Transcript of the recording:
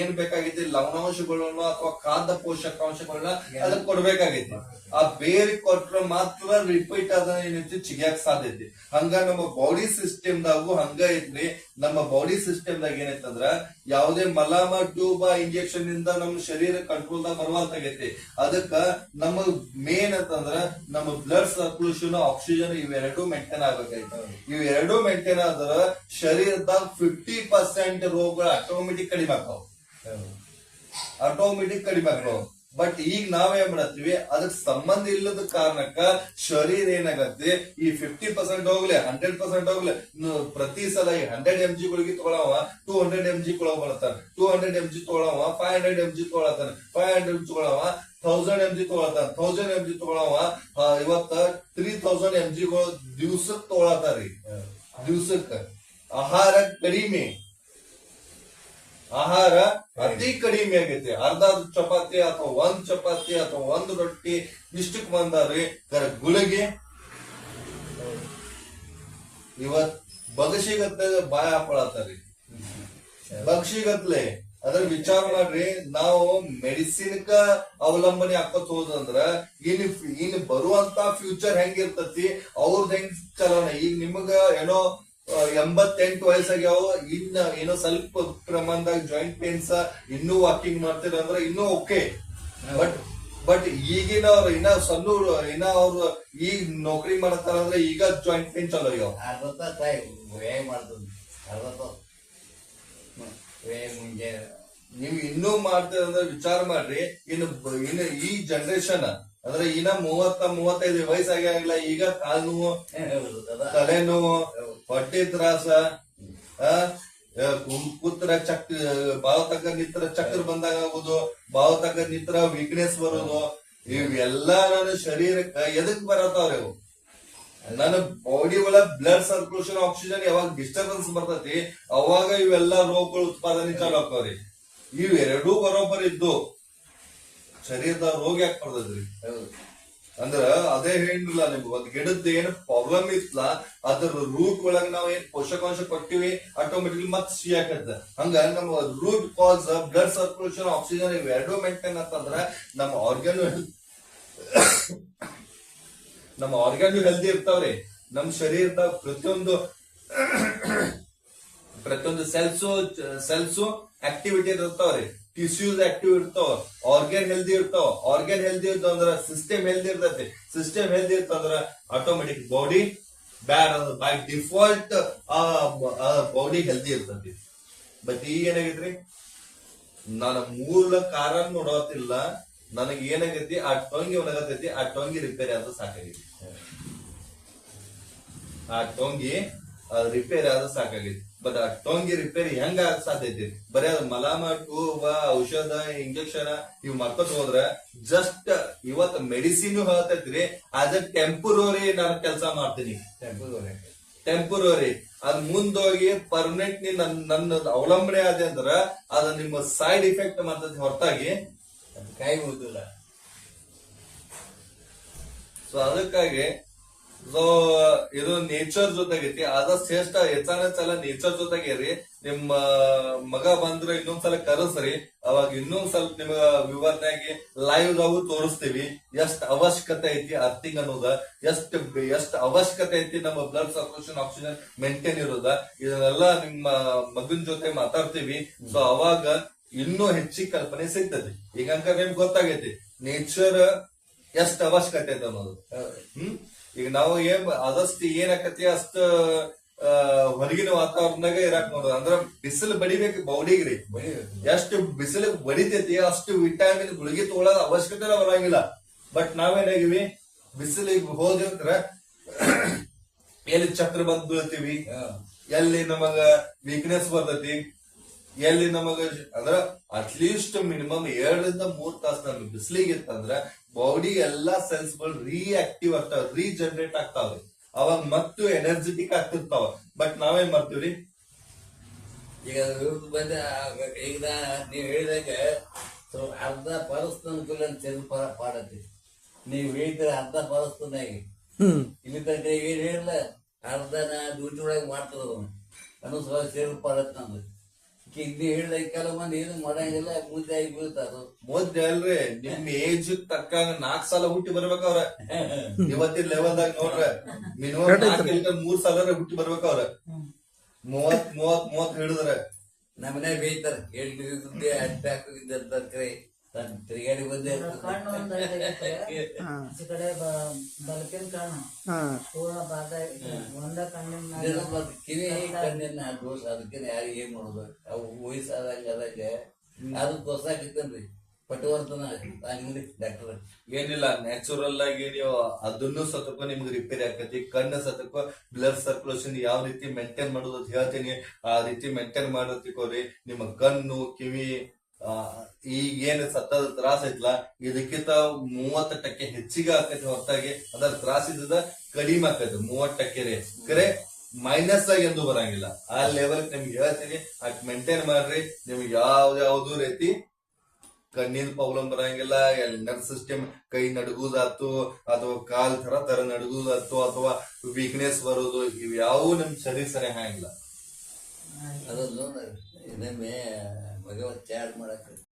ಏನ್ ಬೇಕಾಗೈತಿ ಲವಣಾಂಶಗಳನ್ನ ಅಥವಾ ಖಾದ್ಯ ಪೋಷಕಾಂಶಗಳನ್ನ ಅದಕ್ಕೆ ಕೊಡ್ಬೇಕಾಗೈತಿ. ಆ ಬೇರೆ ಕೊಟ್ರ ಮಾತ್ರ ರಿಪೀಟ್ ಅದ ಏನೈತಿ ಚಿಗಿಯಾಕ ಸಾಧ್ಯತೆ. ಹಂಗ ನಮ್ಮ ಬಾಡಿ ಸಿಸ್ಟಮ್ ದಾಗು ಹಂಗ ಐತ್ರಿ. ನಮ್ಮ ಬಾಡಿ ಸಿಸ್ಟಮ್ ದಾಗ ಏನೈತಂದ್ರ ಯಾವುದೇ ಮಲಾಮ ಟ್ಯೂಬ್ ಇಂಜೆಕ್ಷನ್ ಇಂದ ನಮ್ಮ ಶರೀರ ಕಂಟ್ರೋಲ್ ದಾಗ ಬರುವಂತಾಗೈತಿ. ಅದಕ್ಕ ನಮ್ಮ ಮೇನ್ ಅಂತಂದ್ರ ನಮ್ಮ ಬ್ಲಡ್ ಸರ್ಕ್ಯುಲೇಷನ್, ಆಕ್ಸಿಜನ್ ಇವೆರಡು ಮೇಂಟೈನ್ ಆಗ್ಬೇಕಾಯ್ತು. ಇವೆರಡು ಮೇಂಟೈನ್ ಆದ್ರ ಶರೀರದಾಗ 50% ರೋಗಗಳು ಆಟೋಮೆಟಿಕ್ ಕಡಿಮೆ ಆಗ್ತಾವ. ಆಟೋಮೆಟಿಕ್ ಕಡಿಮೆ ಆಗ್ತಾವ. ಬಟ್ ಈಗ ನಾವೇನ್ ಮಾಡತ್ತೀವಿ, ಅದಕ್ಕೆ ಸಂಬಂಧ ಇಲ್ಲದ ಕಾರಣಕ್ಕ ಶರೀರ ಏನಾಗತ್ತೆ, ಈ 50% ಹೋಗ್ಲಿ 100% ಹೋಗ್ಲಿ ಪ್ರತಿ ಸಲ 100 mg ಗಳಿಗೆ ತಗೊಳವ 200 mg ತಗೊಳತಾನ, 200 mg ತಗೊಳವ 500 mg ತಗೊಳತಾನ, 500 ತಗೊಳವ 1000 mg ತಗೊಳತಾನ, 1000 mg ತಗೊಳವ ಇವತ್ತ 3000 mg ದಿವ್ಸಕ್ ತಗೊಳತಾರಿ. ದಿವ್ಸಕ್ಕ ಆಹಾರ ಕಡಿಮೆ, ಆಹಾರ ಅತಿ ಕಡಿಮೆ ಆಗೈತಿ. ಅರ್ಧ ಚಪಾತಿ ಅಥವಾ ಒಂದ್ ಚಪಾತಿ ಅಥವಾ ಒಂದು ರೊಟ್ಟಿ ಇಷ್ಟಕ್ ಬಂದಾರ್ರಿ. ಗುಳಿಗೆ ಇವತ್ ಬಗಸಿಗತ್ಲೆ ಬಾಯ ಹಾಕೊಳತ್ತಾರಿ, ಬಗಸಿಗತ್ಲೆ. ಅದ್ರ ವಿಚಾರ ಮಾಡ್ರಿ, ನಾವು ಮೆಡಿಸಿನ್ ಅವಲಂಬನೆ ಹಾಕೋತ್ ಹೋದಂದ್ರ ಇನ್ ಬರುವಂತ ಫ್ಯೂಚರ್ ಹೆಂಗಿರ್ತತಿ, ಅವ್ರದ್ ಹೆಂಗ್ ಚಲನ. ಈಗ ನಿಮಗ ಏನೋ 88 ವಯಸ್ಸಾಗ್ಯಾವ, ಇನ್ನ ಏನೋ ಸ್ವಲ್ಪ ಪ್ರಮಾಣದಾಗ ಜಾಯಿಂಟ್ ಪೇನ್ಸ್, ಇನ್ನೂ ವಾಕಿಂಗ್ ಮಾಡ್ತೀರ ಅಂದ್ರ ಇನ್ನೂ ಓಕೆ. ಬಟ್ ಈಗಿನವ್ರು ಇನ್ನ ಸಣ್ಣ ಇನ್ನ ಅವ್ರು ಈಗ ನೌಕರಿ ಮಾಡತಾರ ಅಂದ್ರೆ ಈಗ ಜಾಯಿಂಟ್ ಪೇನ್ ಚಲೋ ಆಗ್ಯಾವ. ನೀವ್ ಇನ್ನೂ ಮಾಡ್ತೀರ ಅಂದ್ರೆ ವಿಚಾರ ಮಾಡ್ರಿ. ಇನ್ನು ಈ ಜನರೇಷನ್ ಅಂದ್ರೆ ಇನ್ನ 30-35 ವಯಸ್ಸಾಗಿಲ್ಲ, ಈಗ ಕಾಲ್ ನೋವು, ತಲೆನೋವು, ಹೊಟ್ಟೆ ತ್ರಾಸ, ಕೂತ್ರ ಬಾವ ತಕ್ಕ ನಿತ್ರ ಚಕ್ರ ಬಂದಾಗ ಆಗುದು, ಬಾವ ತಕ್ಕ ನಿತ್ರ ವೀಕ್ನೆಸ್ ಬರೋದು, ಇವೆಲ್ಲಾ ನನ್ನ ಶರೀರಕ್ಕ ಎದಕ್ ಬರತಾವ್ರಿ. ಅವು ನನ್ನ ಬಾಡಿ ಒಳಗ ಬ್ಲಡ್ ಸರ್ಕ್ಯುಲೇಷನ್, ಆಕ್ಸಿಜನ್ ಯಾವಾಗ ಡಿಸ್ಟರ್ಬೆನ್ಸ್ ಬರ್ತೈತಿ ಅವಾಗ ಇವೆಲ್ಲಾ ರೋಗಗಳು ಉತ್ಪಾದನೆ ಚಾಲು ಆಗ್ತಾವ್ರಿ. ಇವೆರಡೂ ಬರೋಬ್ಬರ್ ಇದ್ದು ಶರೀರದ ರೋಗ ಯಾಕೆ ಬರ್ತದ್ರಿ ಅಂದ್ರ ಅದೇ ಹೇಳಿಲ್ಲ ನಿಮ್ಗೆ. ಒಂದ್ ಗಿಡದ ಏನ್ ಪ್ರಾಬ್ಲಮ್ ಇತ್ತಲ್ಲ ಅದ್ರ ರೂಟ್ ಒಳಗ ನಾವ್ ಏನ್ ಪೋಷಕಾಂಶ ಕೊಟ್ಟಿವಿ ಆಟೋಮೆಟಿಕ್ಲಿ ಮತ್ ಸಿಯಾಕತ್ತ. ಹಂಗ ನಮ್ಮ root cause blood circulation, oxygen ಇವೆರಡೂ ಮೇಂಟೈನ್ ಅಂತಂದ್ರ ನಮ್ಮ ಆರ್ಗ್ಯಾನು ಹೆಲ್ದಿ ಇರ್ತಾವ್ರಿ. ನಮ್ ಶರೀರದ ಪ್ರತಿಯೊಂದು ಸೆಲ್ಸು ಆಕ್ಟಿವಿಟಿ ಇರ್ತಾವ್ರಿ, ಟಿಶ್ಯೂಸ್ ಆಕ್ಟಿವ್ ಇರ್ತಾವ, ಆರ್ಗ್ಯಾನ್ ಹೆಲ್ದಿ ಇರ್ತಾವ. ಆರ್ಗ್ಯಾನ್ ಹೆಲ್ದಿ ಇರ್ತಂದ್ರ ಸಿಸ್ಟಮ್ ಹೆಲ್ದಿ ಇರ್ತೈತಿ. ಸಿಸ್ಟಮ್ ಹೆಲ್ದಿ ಇರ್ತಂದ್ರ ಆಟೋಮೆಟಿಕ್ ಬಾಡಿ ಬ್ಯಾಡ್ ಅಂದ್ರೆ ಬೈ ಡಿಫಾಲ್ಟ್ ಬಾಡಿ ಹೆಲ್ದಿ ಇರ್ತೈತಿ. ಬಟ್ ಈಗ ಏನಾಗೈತ್ರಿ, ನಾನು ಮೂಲ ಕಾರಣ ನೋಡೋತಿಲ್ಲ, ನನಗೆ ಏನಾಗೈತಿ ಆ ಟೊಂಗಿ ಒಣಗತೈತಿ, ಆ ಟೊಂಗಿ ರಿಪೇರಿ ಆದ್ರೆ ಸಾಕಾಗೈತಿ. ಆ ಟೊಂಗಿ ರಿಪೇರಿ ಆದ್ರೆ ಸಾಕಾಗೈತಿ. ಬಟ್ ಆ ಟೊಂಗಿ ರಿಪೇರಿ ಹೆಂಗ ಸಾಧ್ಯತೆ, ಬರೀ ಅದ್ ಮಲಾಮ, ಟ್ಯೂಬ್, ಔಷಧ, ಇಂಜೆಕ್ಷನ್ ಇವ್ ಮಾಡ್ಕೊತ ಹೋದ್ರ ಜಸ್ಟ್ ಇವತ್ ಮೆಡಿಸಿನ್ ಹೇಳ್ತೈತ್ರಿ. ಆಸ್ ಎ ಟೆಂಪರರಿ ನಾನು ಕೆಲಸ ಮಾಡ್ತೀನಿ, ಟೆಂಪರರಿ. ಅದ್ ಮುಂದೋಗಿ ಪರ್ಮನೆಂಟ್ ನನ್ನ ಅವಲಂಬನೆ ಆದ ಅಂದ್ರ ಅದ ನಿಮ್ಮ ಸೈಡ್ ಇಫೆಕ್ಟ್ ಮಾಡ್ತೈತಿ, ಹೊರತಾಗಿ ಕೈ ಮುಗಿದಿಲ್ಲ. ಸೊ ಅದಕ್ಕಾಗಿ ಇದು ನೇಚರ್ ಜೊತೆಗೈತಿ. ಆದಷ್ಟು ಶ್ರೇಷ್ಠ ಹೆಚ್ಚಾನ ನೇಚರ್ ಜೊತೆಗೇರಿ. ನಿಮ್ಮ ಮಗ ಬಂದ್ರೆ ಇನ್ನೊಂದ್ಸಲ ಕರೆಸ್ರಿ, ಅವಾಗ ಇನ್ನೊಂದ್ ಸ್ವಲ್ಪ ನಿಮಗ ವಿವರಣೆಯಾಗಿ ಲೈವ್ ದಾಗೂ ತೋರಿಸ್ತೀವಿ ಎಷ್ಟ್ ಅವಶ್ಯಕತೆ ಐತಿ ಅರ್ಥಿಂಗ್ ಅನ್ನೋದ, ಎಷ್ಟ್ ಅವಶ್ಯಕತೆ ಐತಿ ನಮ್ಮ ಬ್ಲಡ್ ಸರ್ಕ್ಯುಲೇಷನ್, ಆಕ್ಸಿಜನ್ ಮೇಂಟೈನ್ ಇರೋದ. ಇದನ್ನೆಲ್ಲ ನಿಮ್ಮ ಮಗನ್ ಜೊತೆ ಮಾತಾಡ್ತೀವಿ. ಸೊ ಅವಾಗ ಇನ್ನೂ ಹೆಚ್ಚಿಗೆ ಕಲ್ಪನೆ ಸಿಗ್ತದೆ. ಈಗ ನಿಮ್ಗೆ ಗೊತ್ತಾಗೈತಿ ನೇಚರ್ ಎಷ್ಟ್ ಅವಶ್ಯಕತೆ ಐತೆ ಅನ್ನೋದು. ಈಗ ನಾವು ಆದಷ್ಟು ಏನಾಕತಿ ಅಷ್ಟ ಹೊರಗಿನ ವಾತಾವರಣದಾಗ ಇರಾಕ್ ನೋಡ್ರಿ. ಅಂದ್ರ ಬಿಸಿಲು ಬಡಿಬೇಕು ಬಾಡಿಗ್ರಿ. ಎಷ್ಟು ಬಿಸಿಲು ಬಡಿತೈತಿ ಅಷ್ಟು ವಿಟಾಮಿನ್ ಗುಳಿಗೆ ತಗೊಳ್ಳೋದ್ ಅವಶ್ಯಕತೆ ಬರಂಗಿಲ್ಲ. ಬಟ್ ನಾವೇನಾಗಿವಿ, ಬಿಸಿಲಿಗೆ ಹೋದ್ರ ಎಲ್ಲಿ ಚಕ್ರ ಬಂದ್ ಬೀಳ್ತೀವಿ, ಎಲ್ಲಿ ನಮಗ ವೀಕ್ನೆಸ್ ಬರ್ತೈತಿ, ಎಲ್ಲಿ ನಮಗ ಅಂದ್ರ ಅಟ್ಲೀಸ್ಟ್ ಮಿನಿಮಮ್ 2-3 ತಾಸು ನಮ್ಗೆ ಬಿಸಿಲಿಗೆ ಇತ್ತಂದ್ರ ಬಾಡಿ ಎಲ್ಲಾ ಸೆಲ್ಸ್ ಗಳು ರಿಆಕ್ಟಿವ್ ಆಗ್ತಾವ, ರೀಜನರೇಟ್ ಆಗ್ತಾವ್ರಿ. ಅವಾಗ ಮತ್ತು ಎನರ್ಜೆಟಿಕ್ ಆಗ್ತಿರ್ತಾವ. ಬಟ್ ನಾವೇನ್ ಮಾಡ್ತೀವ್ರಿ, ಈಗ ಈಗ ನೀವ್ ಹೇಳಿದಾಗ ಅರ್ಧ ಪರಸ್ತನ ಪಾಡತಿ. ನೀವ್ ಹೇಳಿದ್ರೆ ಅರ್ಧ ಪರಸ್ತನಾಗಿ ಇಲ್ಲಿ ತನಕ ಏನ್ ಹೇಳಿಲ್ಲ, ಅರ್ಧ ನಾ ಡ್ಯೂಟಿ ಒಳಗೆ ಮಾಡ್ತದ ಅನ್ನೋ ಸೇರ್ಪಾಡತ್ ನಮ್ದು. ಕಿಡ್ನಿ ಹಿಡ್ದ ಕೆಲವು ಮಂದಿ ಏನು ಮಾಡಂಗಿಲ್ಲ ಮುದ್ದೆ ಆಗಿ ಬೀಳ್ತಾರ. ಮೊದ್ಲು ಅಲ್ರಿ ನಿಮ್ ಏಜ್ ತಕ್ಕಂಗ 4 ಸಲ ಹುಟ್ಟಿ ಬರ್ಬೇಕ ಅವ್ರ. ಇವತ್ತಿನ ಲೆವೆಲ್ದಾಗ ನೋಡ್ರ ಮಿನಿಮಮ್ 3 ಸಲ ಹುಟ್ಟಿ ಬರ್ಬೇಕ ಅವ್ರ. 30 ಹಿಡಿದ್ರ ನಮ್ಮನೆ ಬೇಯ್ತಾರ ಹೇಳ್ತಿದ್ದೆ ಅಟ್ಟಾಕ್ ಇದ್ದಂತ್ರಿ ತಿರುಗಾಡಿ ಬಂದೆ ಕಣ್ಣು ಒಂದ್ ಈಚೆ ಕಡೆ ಬಲಕಿನ ಕಣ್ಣು ಪೂರ ಭಾಗ ಒಂದ ಕಣ್ಣಿನ ಕಿವಿ ಕಣ್ಣಿನ ದೋಷ ಅದಕ್ಕೆ ಯಾರಿಗೆ ಏನ್ ಮಾಡೋದು ಅವು ವಯಸ್ಸಾದಂಗ ಅದಾಗ ಅದು ತೋರ್ಸಾಕಿತ್ತನ್ರಿ ಪಟವರ್ತನ ಅಂಗಡಿ ಡಾಕ್ಟರ್ ಏನಿಲ್ಲ ನ್ಯಾಚುರಲ್ ಆಗಿ ನೀವು ಅದನ್ನು ಸತಕ ನಿಮ್ಗೆ ರಿಪೇರಿ ಆಕತಿ. ಕಣ್ಣು ಸತಕ ಬ್ಲಡ್ ಸರ್ಕ್ಯುಲೇಷನ್ ಯಾವ ರೀತಿ ಮೇಂಟೈನ್ ಮಾಡೋದು ಅಂತ ಹೇಳ್ತೀನಿ, ಆ ರೀತಿ ಮೇಂಟೈನ್ ಮಾಡೋತಿಕೋರಿ. ನಿಮ್ಮ ಕಣ್ಣು ಕಿವಿ ಈಗೇನು ಸತ್ತದ ತ್ರಾಸ ಐತ್ಲ ಇದಕ್ಕಿಂತ 30% ಹೆಚ್ಚಿಗೆ ಆಕತಿ ಹೊರತಾಗಿ ಅದರ ತ್ರಾಸ ಇದ್ದದ ಕಡಿಮೆ ಆಕತಿ 30% ರೀ. ಕರೆ ಮೈನಸ್ ಆಗಿ ಎಂದು ಬರಂಗಿಲ್ಲ. ಆ ಲೆವೆಲ್ ನಿಮ್ಗೆ ಹೇಳ್ತೀನಿ, ಅಟ್ ಮೇಂಟೈನ್ ಮಾಡ್ರಿ. ನಿಮ್ಗೆ ಯಾವ್ದು ರೀತಿ ಕಣ್ಣಿನ ಪ್ರಾಬ್ಲಮ್ ಬರಂಗಿಲ್ಲ. ನರ್ವ್ ಸಿಸ್ಟಮ್ ಕೈ ನಡುಗುದಾತು ಅಥವಾ ಕಾಲ್ ತರ ನಡುಗುದಾತು ಅಥವಾ ವೀಕ್ನೆಸ್ ಬರೋದು ಇವ್ಯಾವು ನಮ್ ಶರೀರ ಸರಿ ಹಾಗಿಲ್ಲ. ಅದೊಂದು ಇನ್ನೊಮ್ಮೆ ಮಗ ಚಾರ್ಜ್ ಮಾಡಕ್